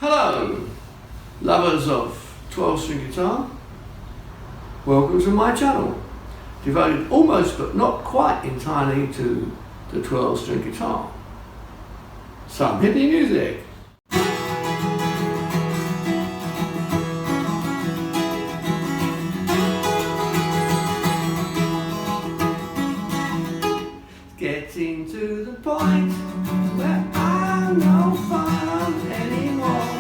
Hello, lovers of 12-string guitar. Welcome to my channel, devoted almost but not quite entirely to the 12-string guitar. Some hippie music. Getting to the point where I'm no fun anymore.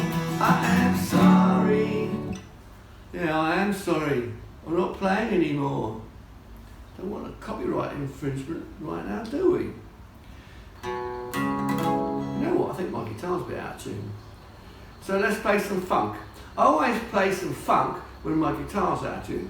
I am sorry. Yeah, I am sorry. I'm not playing anymore. Don't want a copyright infringement right now, do we? You know what? I think my guitar's a bit out of tune. So let's play some funk. I always play some funk when my guitar's out of tune.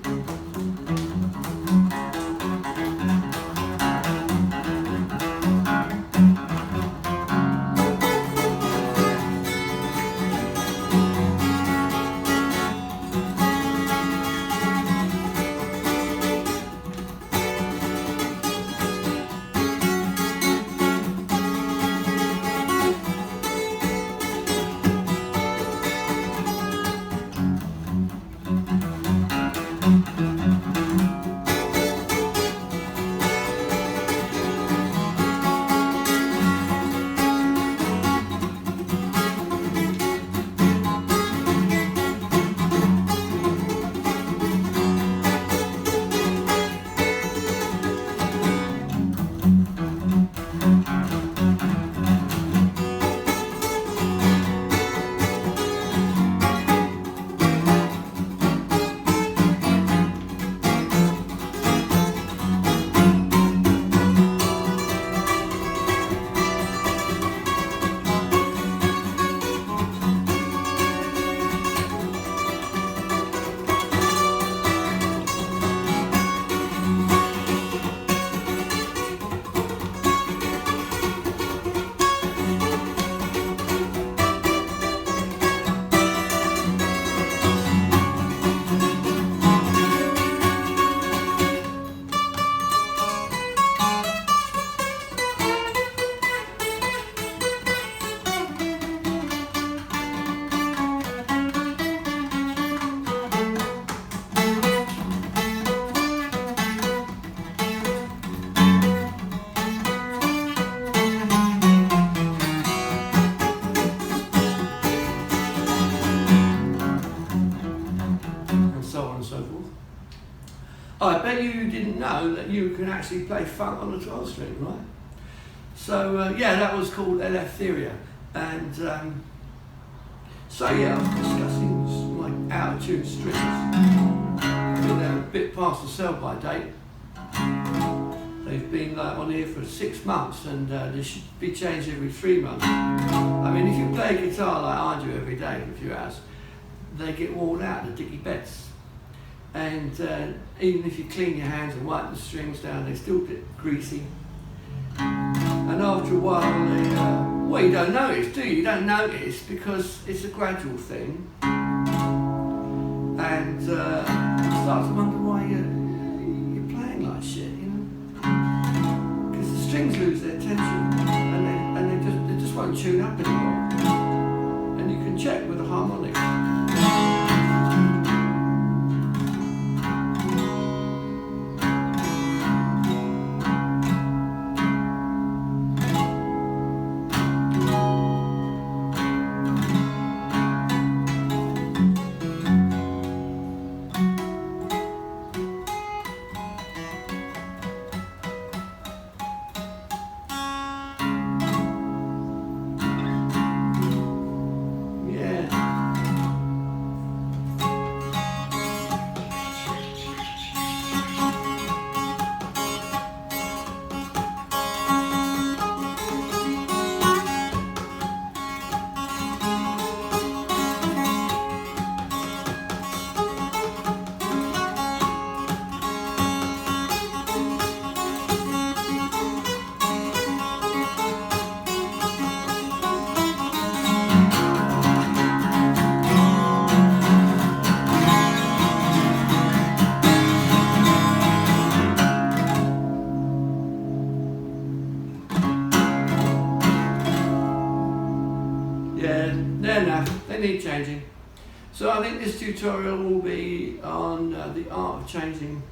I bet you didn't know that you can actually play funk on a 12-string, right? So yeah, that was called Eleftheria. And so yeah, I was discussing my out-of-tune strings. I think they're a bit past the sell-by date. They've been on here for 6 months, and they should be changed every 3 months. I mean, if you play guitar like I do every day for a few hours, they get worn out, the dicky bits. And even if you clean your hands and wipe the strings down, they still get greasy. And after a while, they, well, you don't notice, do you? You don't notice because it's a gradual thing. And you start to wonder why you're playing like shit, you know? Because the strings lose their tension and they just won't tune up anymore. And you can check with a harmonic. Yeah. need changing. So I think this tutorial will be on the art of changing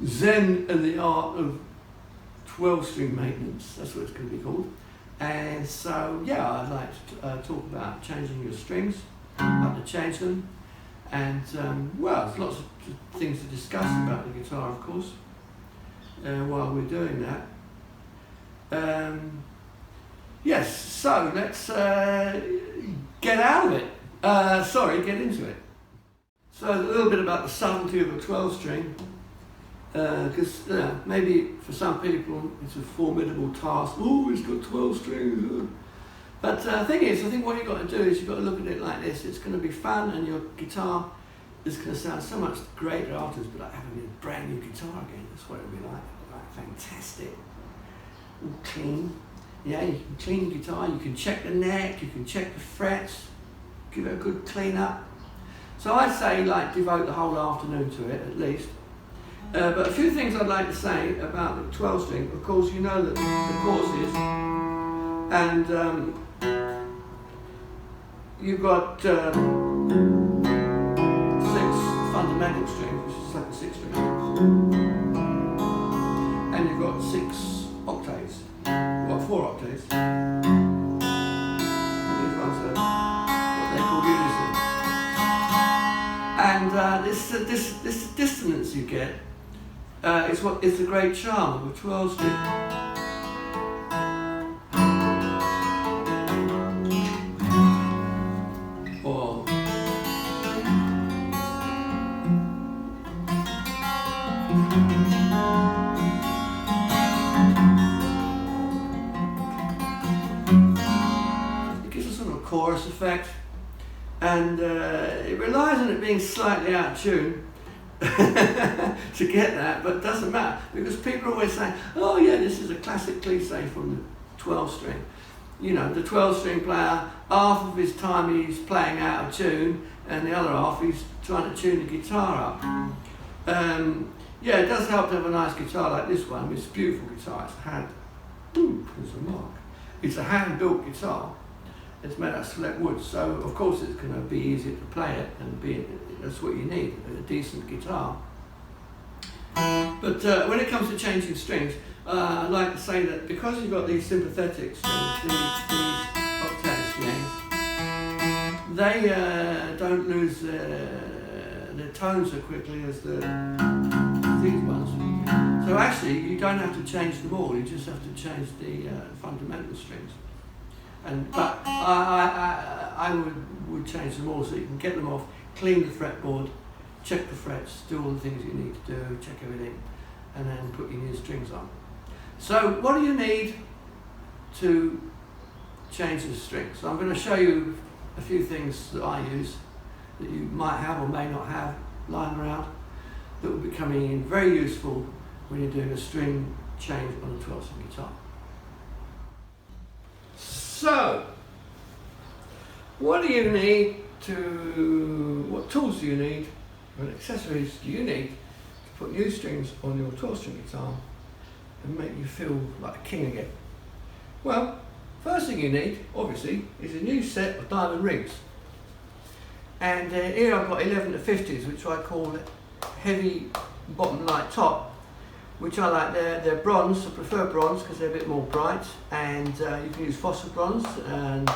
ZEN and the art of 12-string maintenance. That's what it's going to be called. And so, yeah, I'd like to talk about changing your strings, how to change them, and well, there's lots of things to discuss about the guitar, of course, while we're doing that. Yes, so let's get out of it. Get into it. So a little bit about the subtlety of a 12-string, because maybe for some people it's a formidable task. Oh, it's got 12 strings. But the thing is, I think what you've got to do is you've got to look at it like this. It's going to be fun, and your guitar is going to sound so much greater afterwards, but like having a brand new guitar again. That's what it'll be like fantastic. All clean. Yeah, you can clean your guitar, you can check the neck, you can check the frets, give it a good clean up. So I'd say devote the whole afternoon to it at least. But a few things I'd like to say about the 12 string. Of course, you know that the courses, and you've got 6 fundamental strings, which is like a 6 string, and you've got 6 octaves. Well, 4 octaves. And these ones are what they call unison. And this dissonance you get is what is the great charm of a 12 string. Or chorus effect, and it relies on it being slightly out of tune to get that, but it doesn't matter, because people always say, oh yeah, this is a classic cliche from the 12 string. You know, the 12 string player, half of his time he's playing out of tune, and the other half he's trying to tune the guitar up. Yeah, it does help to have a nice guitar like this one. It's a beautiful guitar. It's a hand. Ooh, there's a mark. It's a hand-built guitar. It's made out of select wood, so of course it's going to be easier to play it, and that's what you need, a decent guitar. But when it comes to changing strings, I'd like to say that because you've got these sympathetic strings, these octave strings, they don't lose their tone so quickly as these ones. So actually, you don't have to change them all, you just have to change the fundamental strings. But I would change them all so you can get them off, clean the fretboard, check the frets, do all the things you need to do, check everything, and then put your new strings on. So what do you need to change the strings? So I'm going to show you a few things that I use that you might have or may not have lying around that will be coming in very useful when you're doing a string change on a 12-string guitar. So, what tools do you need, what accessories do you need to put new strings on your 12-string guitar and make you feel like a king again? Well, first thing you need, obviously, is a new set of diamond rings. And here I've got 11 to 50s, which I call heavy bottom light top, which I like. They're bronze. I prefer bronze because they're a bit more bright, and you can use phosphor bronze, and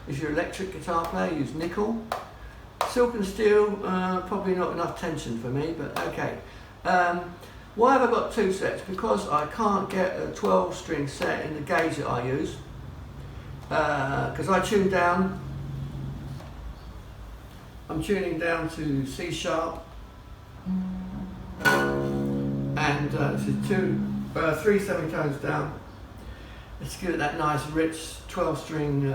if you're an electric guitar player, use nickel. Silk and steel, probably not enough tension for me, but okay. Why have I got 2 sets? Because I can't get a 12-string set in the gauge that I use, because I tune down. I'm tuning down to C sharp, and this is 3 semitones down. Let's give it that nice rich 12-string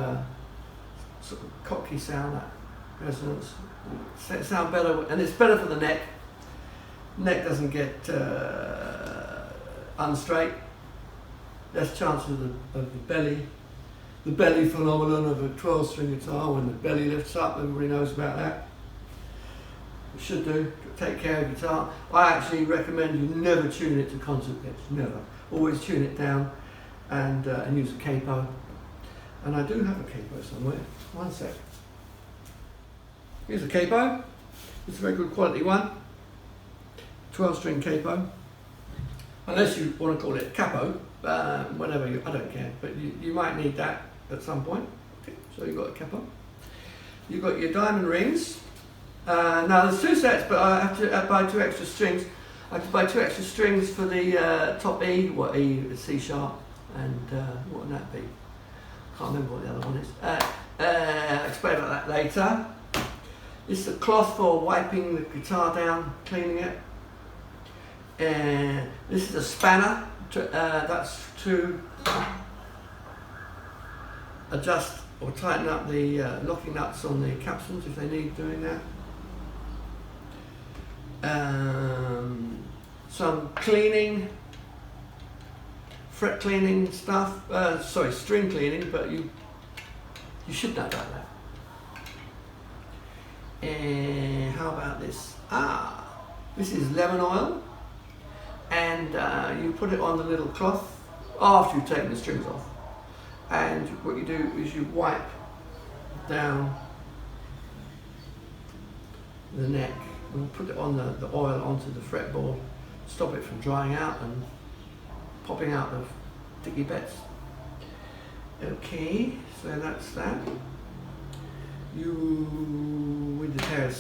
sort of cocky sound, that resonance. It sounds better, and it's better for the neck. Neck doesn't get unstraight. Less chance of the belly phenomenon of a 12-string guitar when the belly lifts up. Everybody knows about that. You should do. Take care of your guitar. I actually recommend you never tune it to concert pitch. Never. Always tune it down and use a capo. And I do have a capo somewhere. One sec. Here's a capo. It's a very good quality one. 12-string capo. Unless you want to call it capo, whatever, I don't care. But you might need that at some point. Okay, so you've got a capo. You've got your diamond rings. Now there's 2 sets, but I have to buy 2 extra strings. I have to buy 2 extra strings for the top E, C sharp, and what would that be? Can't remember what the other one is. I'll explain about that later. This is a cloth for wiping the guitar down, cleaning it. This is a spanner. That's to adjust or tighten up the locking nuts on the capsules if they need doing that. Some cleaning, fret cleaning stuff. Sorry, string cleaning, but you should know about that. How about this? This is lemon oil, and you put it on the little cloth after you've taken the strings off. And what you do is you wipe down the neck and put it on the oil onto the fretboard, stop it from drying out and popping out of sticky bits. Okay, so that's that. You, with the pair of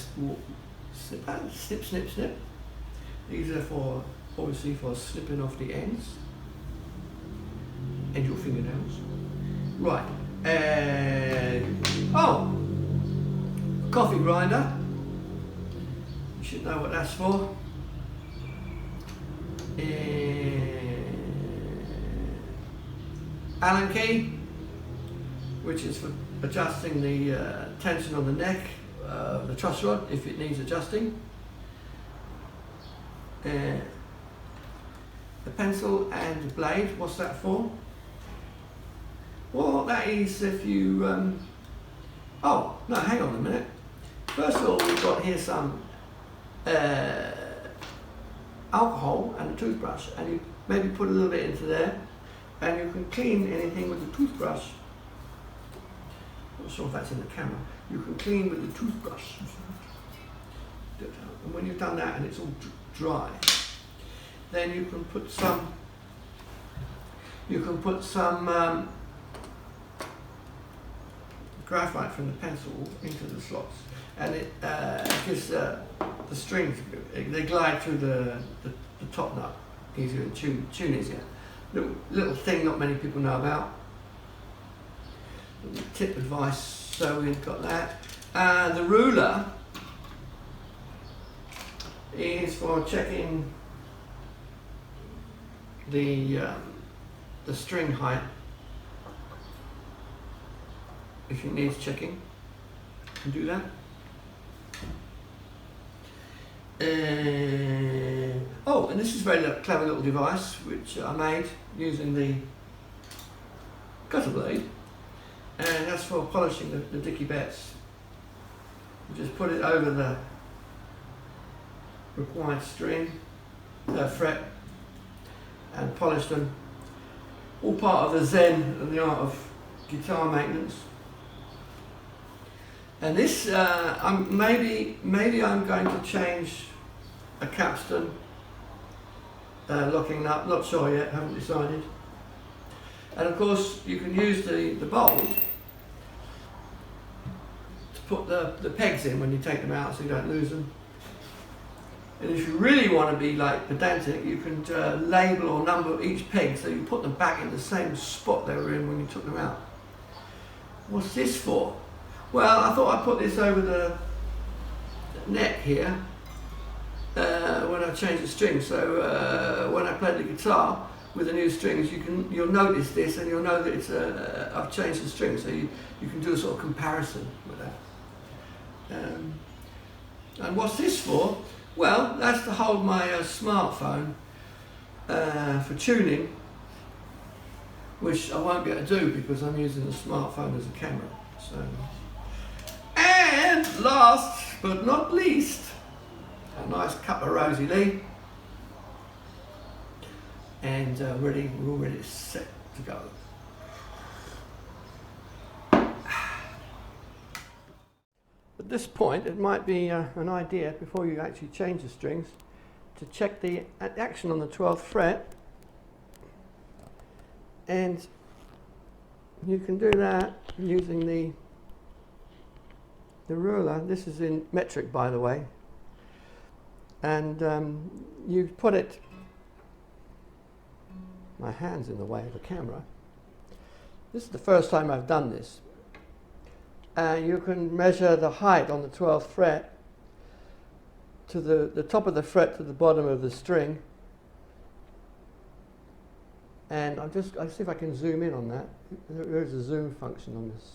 snip, snip, snip. These are for, obviously, for snipping off the ends and your fingernails. Right. Coffee grinder. You should know what that's for. Allen key, which is for adjusting the tension on the neck, the truss rod, if it needs adjusting. The pencil and the blade, what's that for? Well, that is if you, oh, no, hang on a minute. First of all, we've got here some alcohol and a toothbrush, and you maybe put a little bit into there, and you can clean anything with the toothbrush. Not sure if that's in the camera. You can clean with the toothbrush. And when you've done that and it's all dry, then you can put some graphite from the pencil into the slots, and it gives the strings, they glide through the top nut easier and tune easier. Little thing not many people know about. Tip advice, so we've got that. The ruler is for checking the string height. If it needs checking, you can do that. And this is a very clever little device which I made using the cutter blade, and that's for polishing the dicky bits. You just put it over the required string, fret, and polish them. All part of the ZEN and the art of guitar maintenance. And this, maybe I'm going to change a capstan locking nut, not sure yet, haven't decided. And of course you can use the bowl to put the pegs in when you take them out so you don't lose them. And if you really want to be like pedantic, you can label or number each peg so you put them back in the same spot they were in when you took them out. What's this for? Well, I thought I'd put this over the neck here when I change the strings. So when I play the guitar with the new strings, you'll notice this and you'll know that it's I've changed the strings. So you can do a sort of comparison with that. And what's this for? Well, that's to hold my smartphone for tuning, which I won't be able to do because I'm using the smartphone as a camera. So. And last but not least, a nice cup of Rosie Lee, and we're all ready set to go. At this point, it might be an idea, before you actually change the strings, to check the action on the 12th fret. And you can do that using the ruler. This is in metric, by the way. And you put it, my hand's in the way of the camera. This is the first time I've done this. You can measure the height on the 12th fret to the top of the fret to the bottom of the string. And I'll see if I can zoom in on that. There is a zoom function on this.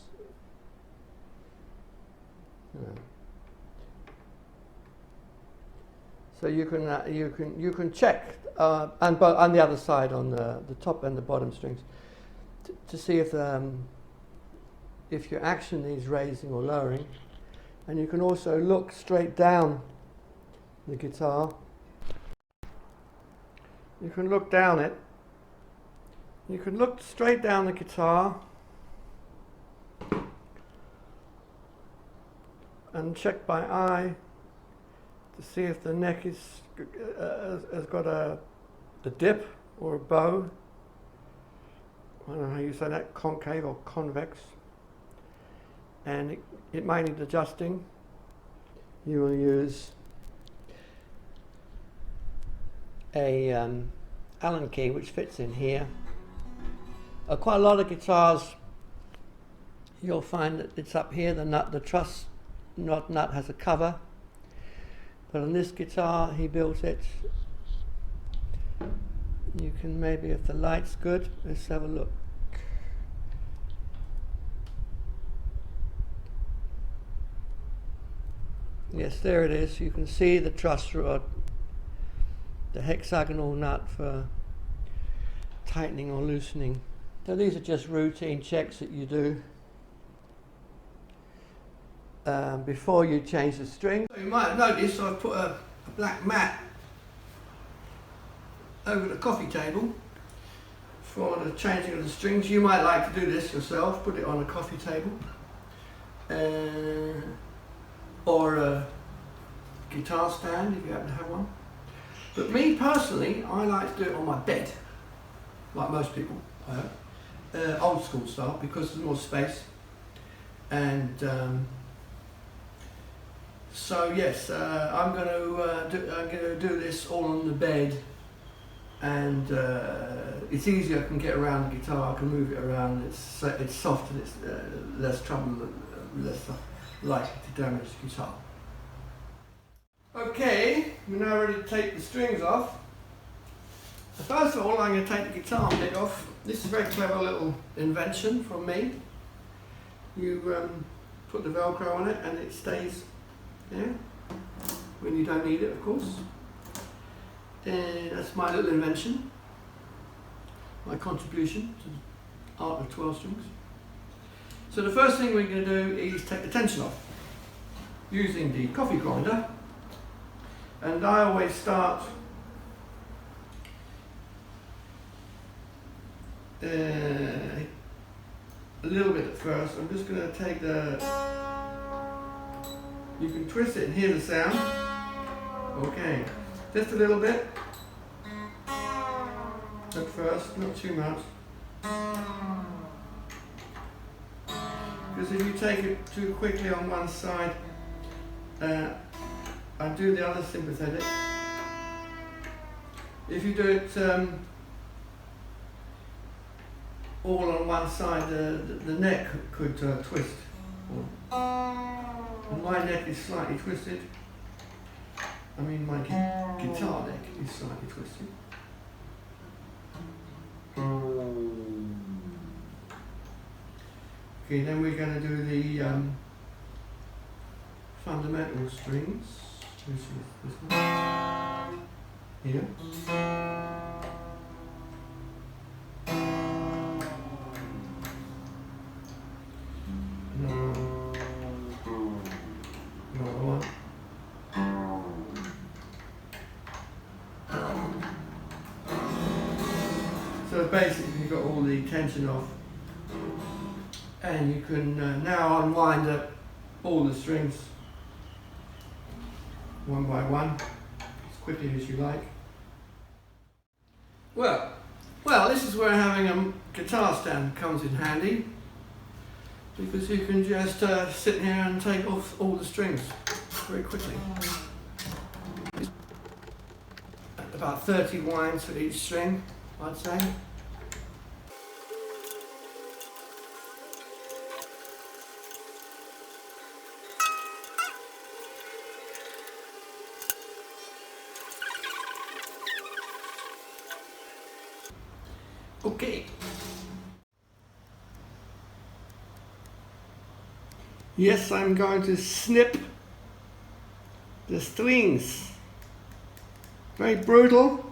So you can check on the other side on the top and the bottom strings to see if your action needs raising or lowering. And you can also look straight down the guitar. You can look down it. You can look straight down the guitar and check by eye to see if the neck has got a dip or a bow. I don't know how you say that, concave or convex. And it may need adjusting. You will use a Allen key which fits in here. Quite a lot of guitars, you'll find that it's up here. The truss nut has a cover, but on this guitar he built it. You can maybe, if the light's good, let's have a look. Yes, there it is. You can see the truss rod, the hexagonal nut for tightening or loosening. So these are just routine checks that you do before you change the string. You might have noticed I've put a black mat over the coffee table for the changing of the strings. You might like to do this yourself, put it on a coffee table or a guitar stand if you happen to have one. But me personally, I like to do it on my bed, like most people, I hope. Old school style, because there's more space. And so yes, I'm going to do this all on the bed, and it's easier. I can get around the guitar, I can move it around. It's soft and it's less trouble, less likely to damage the guitar. Okay, we're now ready to take the strings off. First of all, I'm going to take the guitar bit off. This is a very clever little invention from me. You put the Velcro on it and it stays there when you don't need it, of course. And that's my little invention, my contribution to the art of 12 strings. So the first thing we're going to do is take the tension off using the coffee grinder. And I always start a little bit at first. I'm just going to take you can twist it and hear the sound. Okay, just a little bit at first, not too much. Because if you take it too quickly on one side, I do the other sympathetic. If you do it all on one side, the neck could twist. And my neck is slightly twisted. I mean, my guitar neck is slightly twisted. Okay, then we're going to do the fundamental strings. Which is this one. Here. Another one. So basically you've got all the tension off, and you can now unwind up all the strings one by one, as quickly as you like. Well, this is where having a guitar stand comes in handy, because you can just sit here and take off all the strings very quickly. About 30 winds for each string, I'd say. Okay. Yes, I'm going to snip the strings. Very brutal,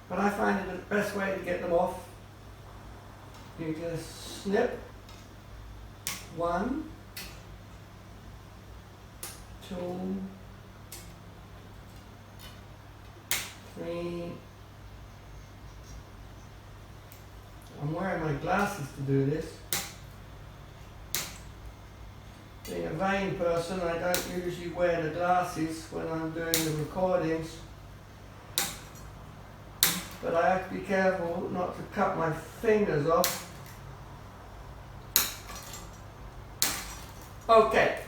but I find it the best way to get them off. You just snip 1, 2, 3. I'm wearing my glasses to do this. Being a vain person, I don't usually wear the glasses when I'm doing the recordings, but I have to be careful not to cut my fingers off. Okay,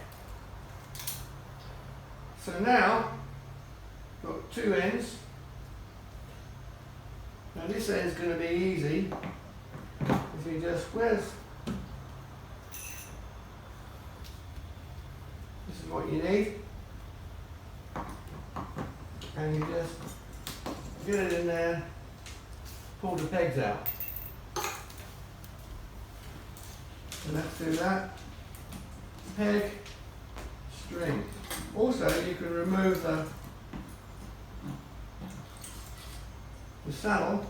so now I've got 2 ends. Now this end's going to be easy if you just this is what you need, and you just get it in there, pull the pegs out. So let's do that. Peg, string. Also, you can remove the saddle.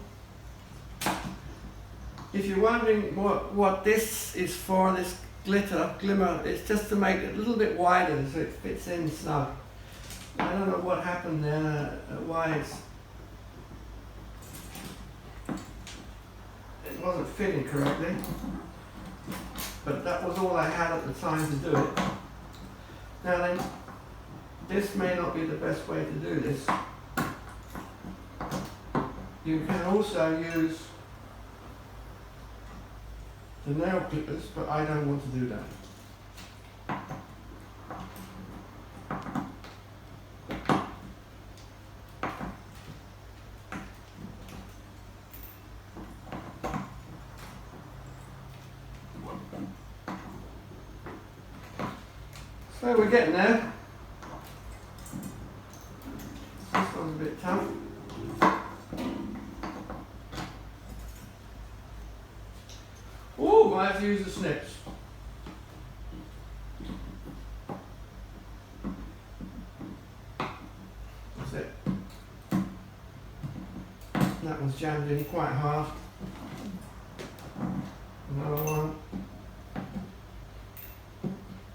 If you're wondering what this is for, this glimmer, it's just to make it a little bit wider so it fits in snug. I don't know what happened there, why it wasn't fitting correctly, but that was all I had at the time to do it. Now then, this may not be the best way to do this. You can also use the nail clippers, but I don't want to do that. So we're getting there. This one's a bit tough. Oh, I have to use the snips. That's it. That one's jammed in quite hard. Another one.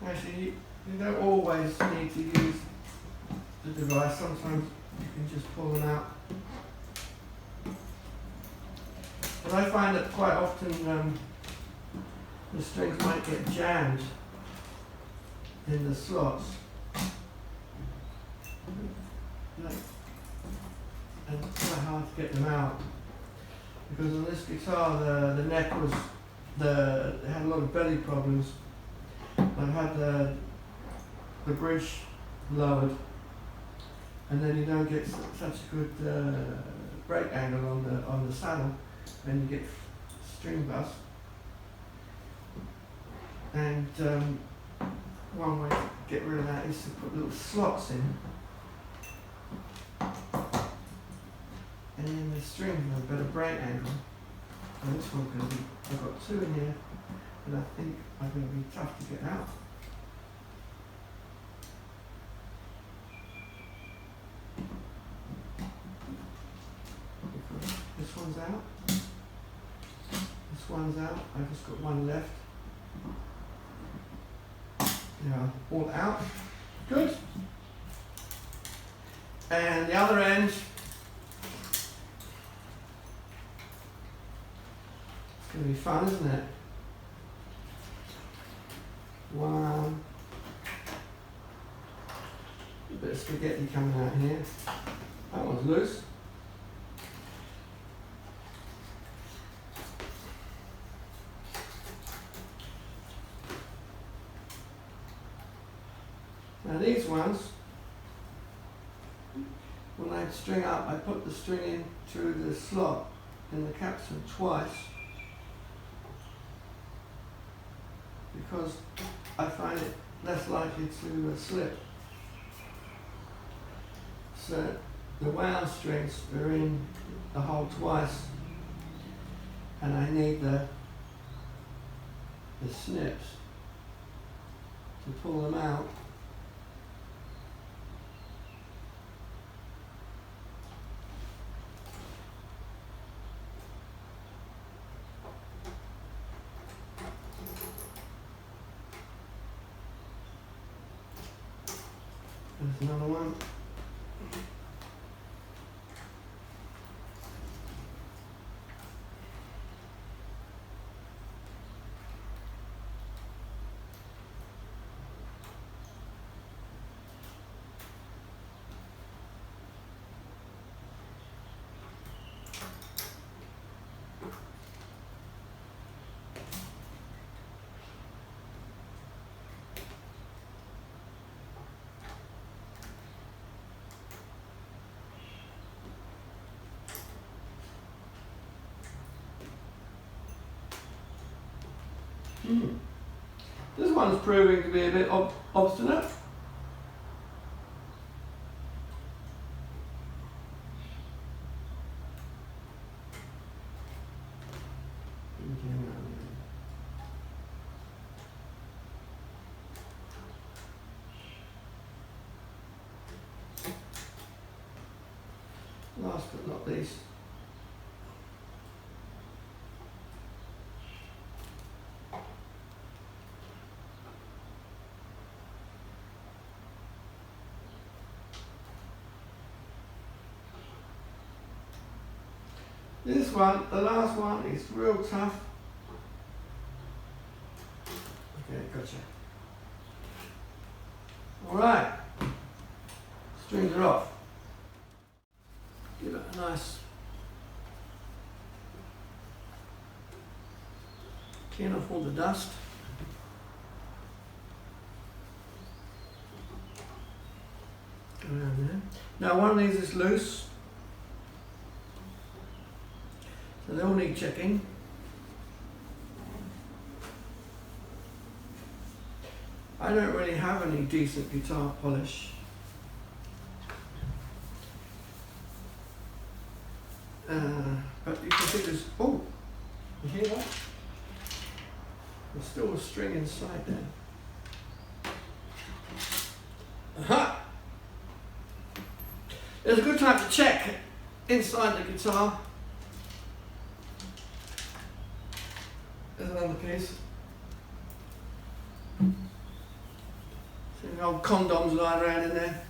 Actually, you don't always need to use the device. Sometimes you can just pull them out. But I find that quite often the strings might get jammed in the slots. And it's quite hard to get them out. Because on this guitar the neck was, it had a lot of belly problems. I've had the bridge lowered, and then you don't get such a good break angle on the saddle, and you get string bust. And one way to get rid of that is to put little slots in, and then the string has a better break angle. And this one's going to be, I've got 2 in here, and I think I'm going to be tough to get out. This one's out. This one's out. I've just got one left. Yeah, all out. Good. And the other end. It's going to be fun, isn't it? 1, bit of spaghetti coming out here. That one's loose. Now these ones, when I string up, I put the string in through the slot in the capsule twice, because I find it less likely to slip. So the wound strings are in the hole twice, and I need the snips to pull them out. There's another one. This one's proving to be a bit obstinate. Last but not least, this one, the last one, is real tough. Okay, gotcha. Alright, strings are off. Give it a nice clean off all the dust. Go around there. Now one of these is loose, so they all need checking. I don't really have any decent guitar polish. But you can see there's, oh, you hear that? There's still a string inside there. Aha! There's a good time to check inside the guitar. There's another piece. See the old condoms lying around in there.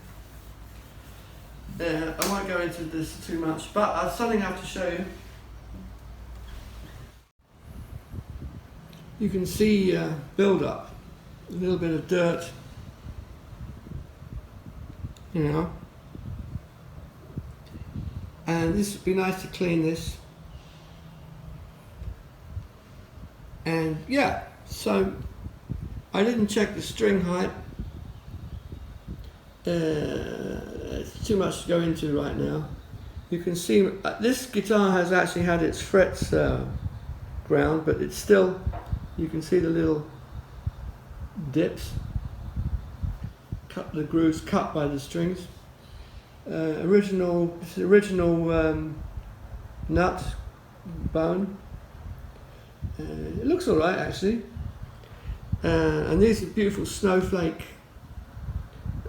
I won't go into this too much, but I've something I have to show you. You can see build up, a little bit of dirt, you know, and this would be nice to clean this. And yeah, so I didn't check the string height. It's too much to go into right now. You can see this guitar has actually had its frets ground, but it's still, you can see the little dips, the grooves cut by the strings. Original nut bone. It looks all right actually. And these are beautiful snowflake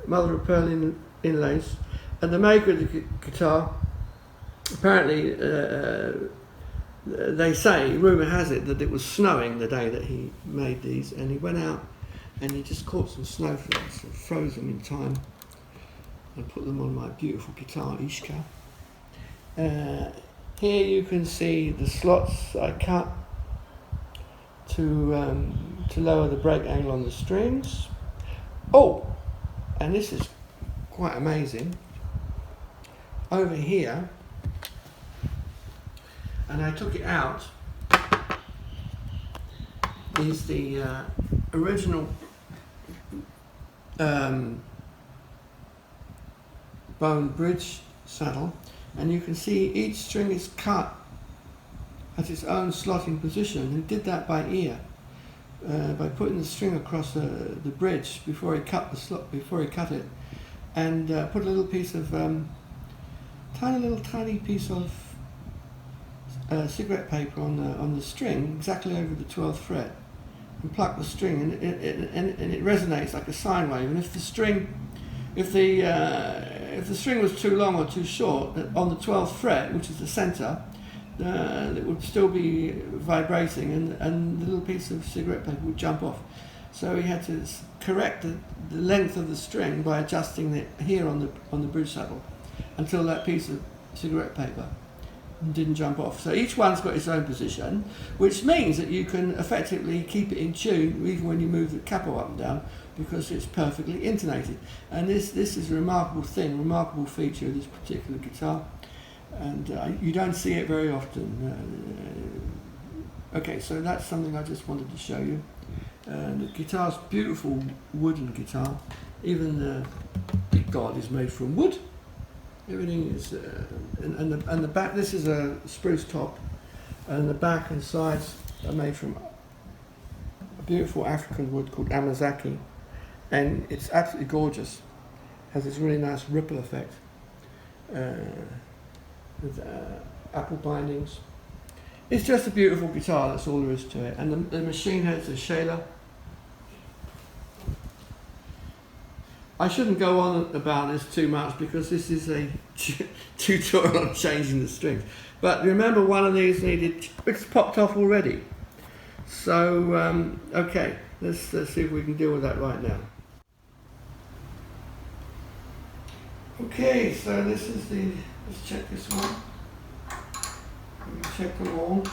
mother of pearl inlays. And the maker of the guitar, apparently, they say, rumour has it, that it was snowing the day that he made these, and he went out and he just caught some snowflakes and froze them in time and put them on my beautiful guitar, Ishka. Here you can see the slots I cut to lower the break angle on the strings. Oh, and this is quite amazing. Over here, and I took it out, is the original bone bridge saddle, and you can see each string is cut at its own slotting position, and did that by ear, by putting the string across the bridge before he cut the slot, before he cut it, and put a little piece of tiny piece of cigarette paper on the string exactly over the 12th fret, and pluck the string, and it resonates like a sine wave. And if the string was too long or too short on the 12th fret, which is the center, it would still be vibrating, and the little piece of cigarette paper would jump off. So he had to correct the length of the string by adjusting it here on the bridge saddle until that piece of cigarette paper didn't jump off. So each one's got its own position, which means that you can effectively keep it in tune even when you move the capo up and down, because it's perfectly intonated. And this is a remarkable remarkable feature of this particular guitar, and you don't see it very often. Okay, so that's something I just wanted to show you. The guitar's beautiful wooden guitar. Even the big god is made from wood. Everything is, and the back. This is a spruce top, and the back and sides are made from a beautiful African wood called Amazaki, and it's absolutely gorgeous. Has this really nice ripple effect with apple bindings. It's just a beautiful guitar. That's all there is to it. And the machine has a Shaler. I shouldn't go on about this too much because this is a tutorial on changing the strings. But remember, one of these it's popped off already. So, okay, let's see if we can deal with that right now. Okay, so this is let's check this one. We can check them all.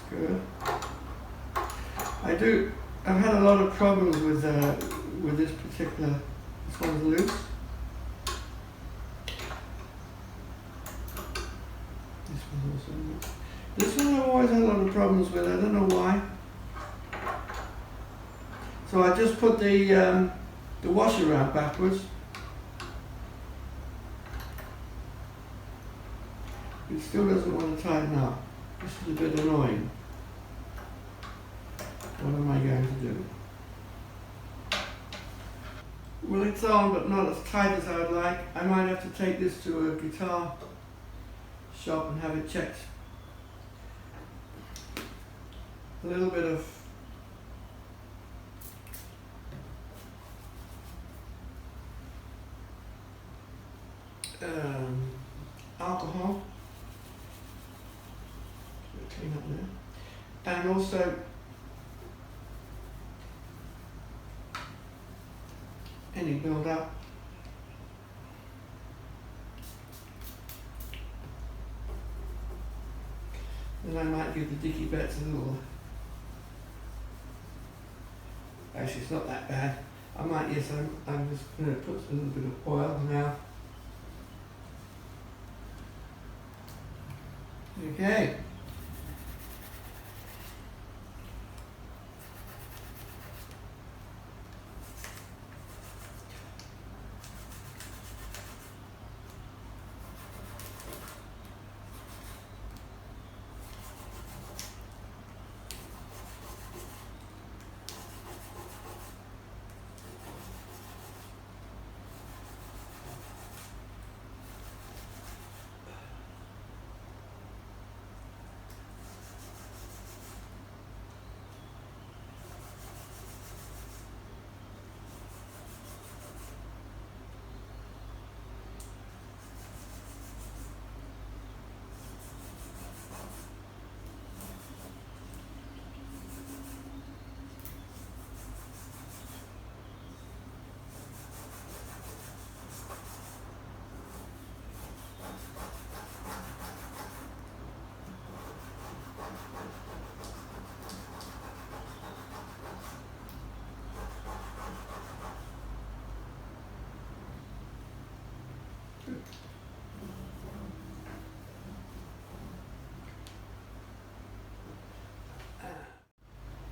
Good. I've had a lot of problems with this particular. This one's loose. This one's also loose. This one I've always had a lot of problems with. I don't know why. So I just put the washer around backwards. It still doesn't want to tighten up. This is a bit annoying. What am I going to do? Well, it's on, but not as tight as I would like. I might have to take this to a guitar shop and have it checked. A little bit of alcohol. Clean up there. And also any build up. Then I might give the dicky bits a little. Actually, it's not that bad. I might, yes, I'm just going to put a little bit of oil now. Okay.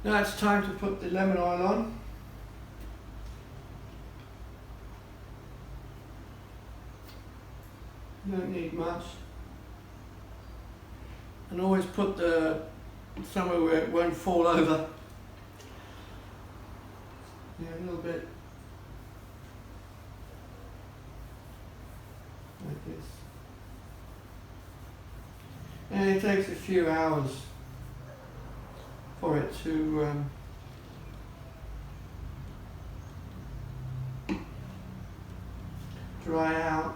Now it's time to put the lemon oil on. You don't need much. And always put the somewhere where it won't fall over. Yeah, a little bit like this. And it takes a few hours for it to dry out.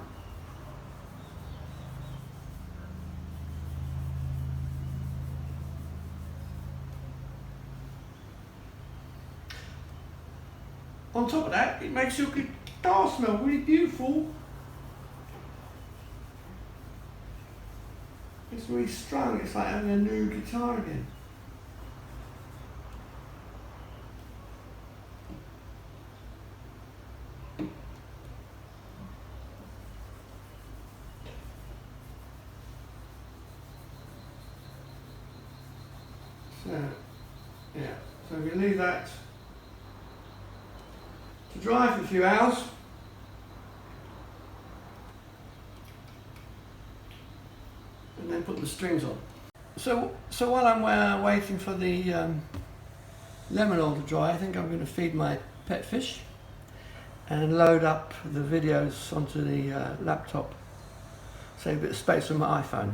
On top of that, it makes your guitar smell really beautiful. It's really strung, it's like having a new guitar again. So, yeah, so we leave that to dry for a few hours. And then put the strings on. So while I'm waiting for the lemon oil to dry, I think I'm going to feed my pet fish and load up the videos onto the laptop, save a bit of space on my iPhone.